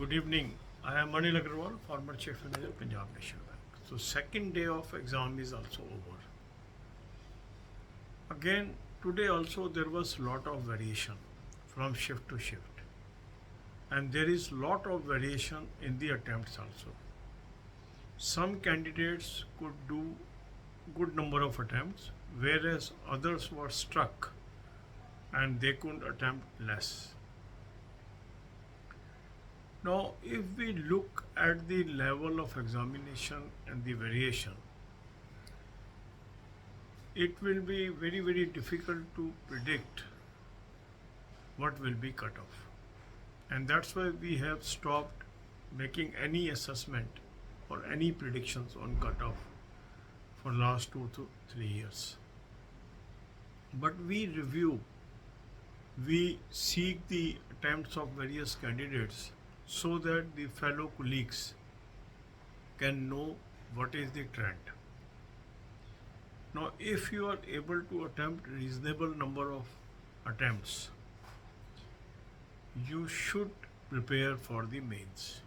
Good evening. I am Anil Agarwal, former Chief Manager, Punjab National Bank. So second day of exam is also over. Again, today also there was lot of variation from shift to shift. And there is lot of variation in the attempts also. Some candidates could do good number of attempts, whereas others were struck and they could attempt less. Now, if we look at the level of examination and the variation, it will be very, very difficult to predict what will be cut off. And that's why we have stopped making any assessment or any predictions on cutoff for last 2 to 3 years. But we review, we seek the attempts of various candidates so that the fellow colleagues can know what is the trend. Now, if you are able to attempt reasonable number of attempts, you should prepare for the mains.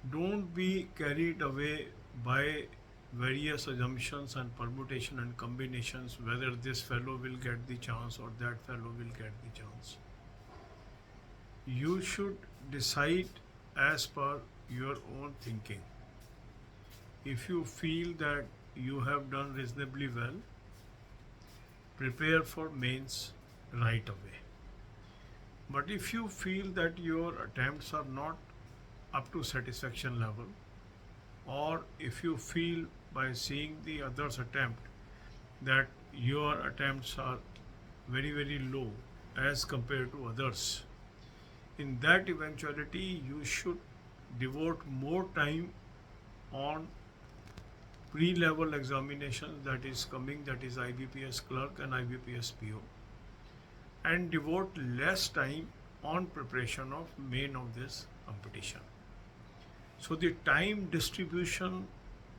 Don't be carried away by various assumptions and permutation and combinations whether this fellow will get the chance or that fellow will get the chance. You should decide as per your own thinking. If you feel that you have done reasonably well, prepare for mains right away. But if you feel that your attempts are not up to satisfaction level, or if you feel by seeing the others attempt that your attempts are very, very low as compared to others, in that eventuality you should devote more time on pre-level examinations that is coming, that is IBPS clerk and IBPS PO, and devote less time on preparation of main of this competition. So the time distribution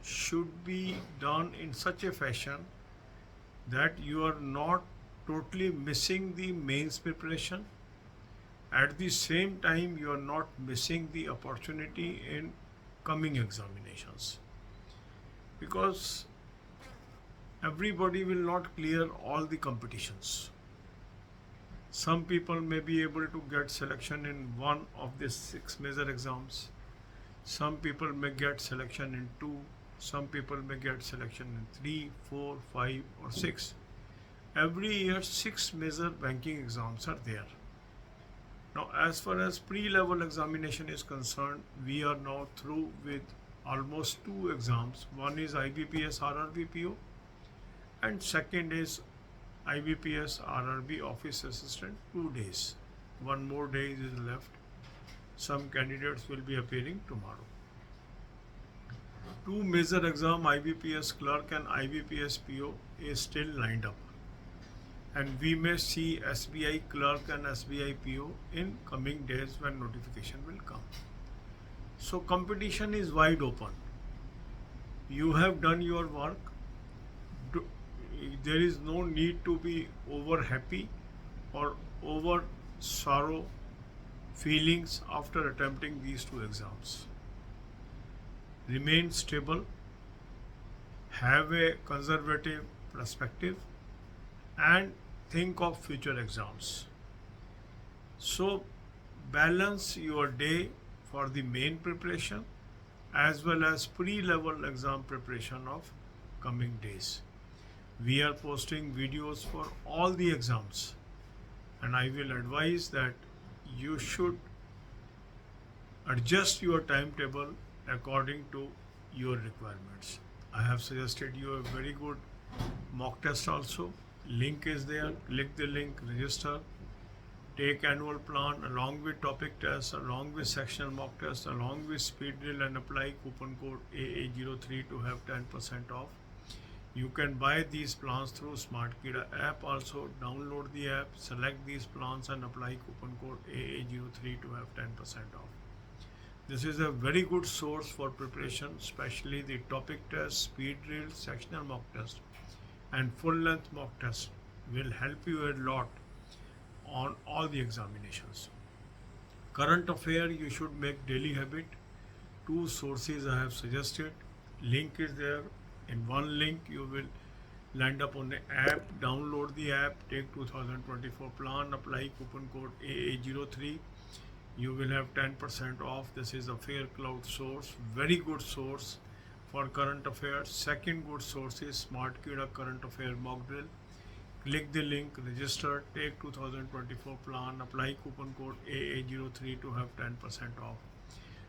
should be done in such a fashion that you are not totally missing the mains preparation. At the same time, you are not missing the opportunity in coming examinations, because everybody will not clear all the competitions. Some people may be able to get selection in one of the 6 major exams. Some people may get selection in 2. Some people may get selection in 3, 4, 5 or 6. Every year 6 major banking exams are there. Now, as far as pre-level examination is concerned, we are now through with almost 2 exams. One is IBPS RRB PO and second is IBPS RRB Office Assistant, 2 days. One more day is left. Some candidates will be appearing tomorrow. 2 major exam, IBPS clerk and IBPS PO, is still lined up. And we may see SBI clerk and SBI PO in coming days when notification will come. So competition is wide open. You have done your work. There is no need to be over happy or over sorrow feelings after attempting these 2 exams. Remain stable, have a conservative perspective, and think of future exams. So balance your day for the main preparation as well as pre-level exam preparation of coming days. We are posting videos for all the exams, and I will advise that you should adjust your timetable according to your requirements. I have suggested you a very good mock test also. Link is there. Click the link, register, take annual plan along with topic tests, along with sectional mock test, along with speed drill, and apply coupon code AA03 to have 10% off. You can buy these plans through SmartKida app also. Download the app, select these plans and apply coupon code AA03 to have 10% off. This is a very good source for preparation, especially the topic test, speed drill, sectional mock test and full length mock test will help you a lot on all the examinations. Current affair you should make daily habit. Two sources I have suggested. Link is there. In one link you will land up on the app. Download the app. Take 2024 plan. Apply coupon code AA03. You will have 10% off. This is a Fair Cloud source. Very good source for current affairs. Second good source is Smart Kida Current Affair Mock Drill. Click the link, register, take 2024 plan, apply coupon code AA03 to have 10% off.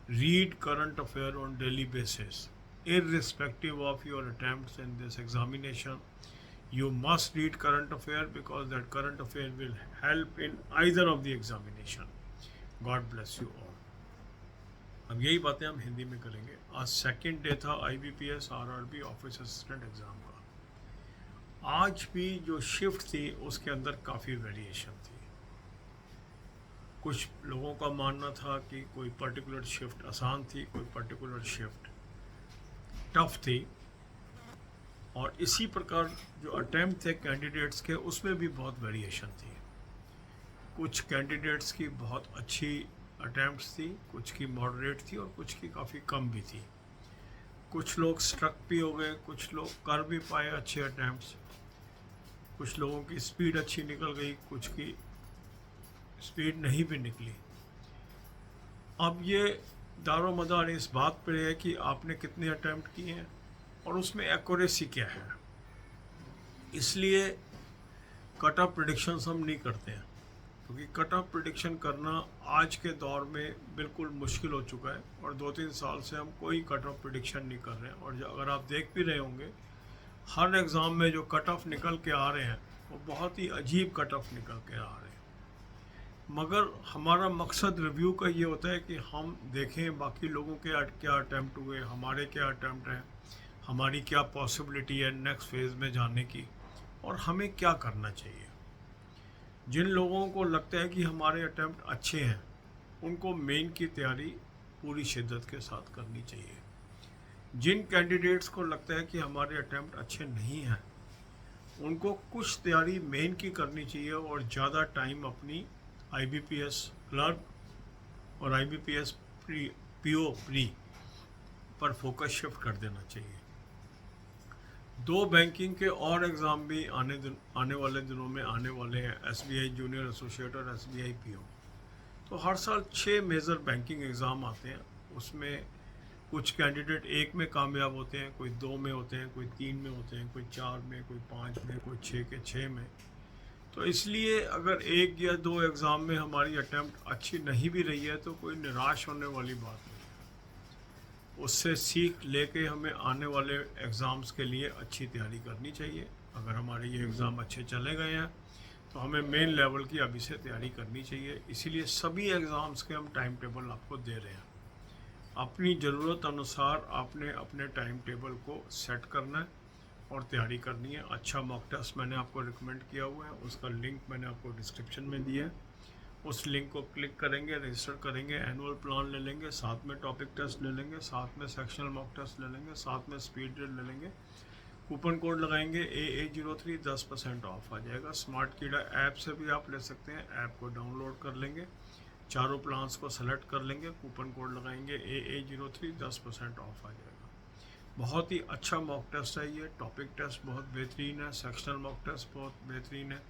Read current affair on daily basis. Irrespective of your attempts in this examination, you must read current affair because that current affair will help in either of the examination. God bless you all. अब यही बातें हम हिंदी में करेंगे. आज second day था IBPS RRB office assistant exam का. आज भी जो शिफ्ट थी उसके अंदर काफ़ी वेरिएशन थी. कुछ लोगों का मानना था कि कोई पर्टिकुलर शिफ्ट आसान थी, कोई पर्टिकुलर शिफ्ट टफ थी, और इसी प्रकार जो अटैम्प्ट थे कैंडिडेट्स के उसमें भी बहुत वेरिएशन थी. कुछ कैंडिडेट्स की बहुत अच्छी अटैम्प्ट्स थी, कुछ की मॉडरेट थी और कुछ की काफ़ी कम भी थी. कुछ लोग स्ट्रक भी हो गए, कुछ लोग कर भी पाए अच्छे अटैम्प्ट्स. कुछ लोगों की स्पीड अच्छी निकल गई, कुछ की स्पीड नहीं भी निकली. अब ये दारो मदार इस बात पर है कि आपने कितने अटैम्प्ट किए हैं और उसमें एक्यूरेसी क्या है. इसलिए कट ऑफ प्रेडिक्शंस हम नहीं करते हैं, क्योंकि कट ऑफ प्रेडिक्शन करना आज के दौर में बिल्कुल मुश्किल हो चुका है और 2-3 साल से हम कोई कट ऑफ प्रेडिक्शन नहीं कर रहे हैं. और अगर आप देख भी रहे होंगे हर एग्ज़ाम में जो कट ऑफ निकल के आ रहे हैं वो बहुत ही अजीब कट ऑफ निकल के आ रहे हैं. मगर हमारा मकसद रिव्यू का ये होता है कि हम देखें बाकी लोगों के क्या अटैम्प्ट हुए, हमारे क्या अटैम्प्ट हैं, हमारी क्या पॉसिबिलिटी है नेक्स्ट फेज़ में जाने की और हमें क्या करना चाहिए. जिन लोगों को लगता है कि हमारे अटैम्प्ट अच्छे हैं उनको मेन की तैयारी पूरी शिद्दत के साथ करनी चाहिए. जिन कैंडिडेट्स को लगता है कि हमारे अटैम्प्ट अच्छे नहीं हैं उनको कुछ तैयारी मेन की करनी चाहिए और ज़्यादा टाइम अपनी IBPS क्लर्क और IBPS PO प्री पर फोकस शिफ्ट कर देना चाहिए. 2 बैंकिंग के और एग्ज़ाम भी आने वाले दिनों में आने वाले हैं, SBI जूनियर एसोसिएट और SBI PO. तो हर साल 6 मेजर बैंकिंग एग्ज़ाम आते हैं. उसमें कुछ कैंडिडेट 1 में कामयाब होते हैं, कोई 2 में होते हैं, कोई 3 में होते हैं, कोई 4 में, कोई 5 में, कोई 6 के 6 में. तो इसलिए अगर 1 या 2 एग्ज़ाम में हमारी अटैम्प्ट अच्छी नहीं भी रही है तो कोई निराश होने वाली बात नहीं है. उससे सीख लेके हमें आने वाले एग्ज़ाम्स के लिए अच्छी तैयारी करनी चाहिए. अगर हमारे ये एग्ज़ाम अच्छे चले गए हैं तो हमें मेन लेवल की अभी से तैयारी करनी चाहिए. इसीलिए सभी एग्ज़ाम्स के हम टाइम टेबल आपको दे रहे हैं. अपनी ज़रूरत अनुसार आपने अपने टाइम टेबल को सेट करना है और तैयारी करनी है. अच्छा मॉक टेस्ट मैंने आपको रिकमेंड किया हुआ है, उसका लिंक मैंने आपको डिस्क्रिप्शन में दिया है. उस लिंक को क्लिक करेंगे, रजिस्टर करेंगे, एनुअल प्लान ले लेंगे, साथ में टॉपिक टेस्ट ले लेंगे, साथ में सेक्शनल मॉक टेस्ट ले लेंगे, साथ में स्पीड ड्रिल ले लेंगे. कूपन कोड लगाएंगे AA03, 10% ऑफ आ जाएगा. स्मार्ट कीड़ा ऐप से भी आप ले सकते हैं. ऐप को डाउनलोड कर लेंगे, चारों प्लान्स को सेलेक्ट कर लेंगे, कूपन कोड लगाएंगे AA03, 10% ऑफ आ जाएगा. बहुत ही अच्छा मॉक टेस्ट है ये. टॉपिक टेस्ट बहुत बेहतरीन है, सेक्शनल मॉक टेस्ट बहुत बेहतरीन है,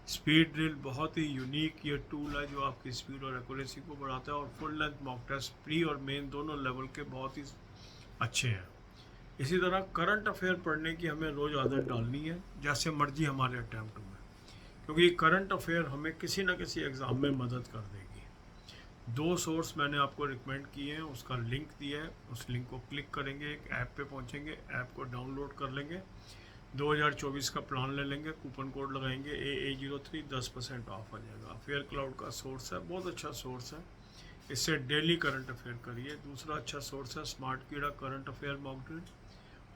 स्पीड ड्रिल बहुत ही यूनिक ये टूल है जो आपकी स्पीड और एक्यूरेसी को बढ़ाता है. और full length mock test pre और मेन दोनों लेवल के बहुत ही अच्छे हैं. इसी तरह करंट अफेयर पढ़ने की हमें रोज़ आदत डालनी है, जैसे मर्जी हमारे अटैम्प्ट हुए, क्योंकि करंट अफेयर हमें किसी न किसी एग्ज़ाम में मदद कर देगी. 2 सोर्स मैंने आपको रिकमेंड किए हैं, उसका लिंक दिया है. उस लिंक को क्लिक करेंगे, एक ऐप पे पहुंचेंगे, ऐप को डाउनलोड कर लेंगे, 2024 का प्लान ले लेंगे, कूपन कोड लगाएंगे AA03, 10% ऑफ आ जाएगा. फेयर क्लाउड का सोर्स है, बहुत अच्छा सोर्स है. इससे डेली करंट अफेयर करिए. दूसरा अच्छा सोर्स है स्मार्ट कीड़ा करंट अफेयर मॉक ड्रिल.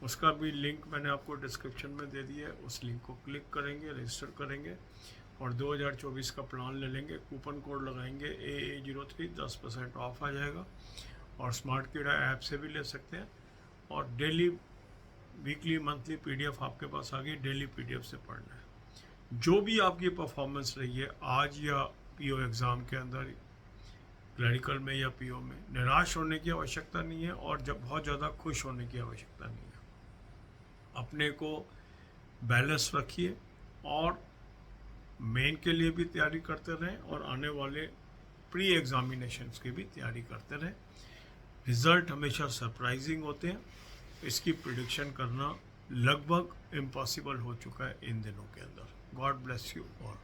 उसका भी लिंक मैंने आपको डिस्क्रिप्शन में दे दिया है. उस लिंक को क्लिक करेंगे, रजिस्टर करेंगे और 2024 का प्लान ले लेंगे, कूपन कोड लगाएंगे AA03, 10% ऑफ आ जाएगा. और स्मार्ट कीड़ा ऐप से भी ले सकते हैं. और डेली वीकली मंथली PDF आपके पास आ गई, डेली PDF से पढ़ना है. जो भी आपकी परफॉर्मेंस रही है आज या PO एग्ज़ाम के अंदर, क्लरिकल में या पीओ में। निराश होने की आवश्यकता नहीं है और जब बहुत ज़्यादा खुश होने की आवश्यकता नहीं है। अपने को बैलेंस रखिए और मेन के लिए भी तैयारी करते रहें और आने वाले प्री एग्जामिनेशंस की भी तैयारी करते रहें। रिज़ल्ट हमेशा सरप्राइजिंग होते हैं, इसकी प्रिडिक्शन करना लगभग इम्पॉसिबल हो चुका है इन दिनों के अंदर। God bless you all.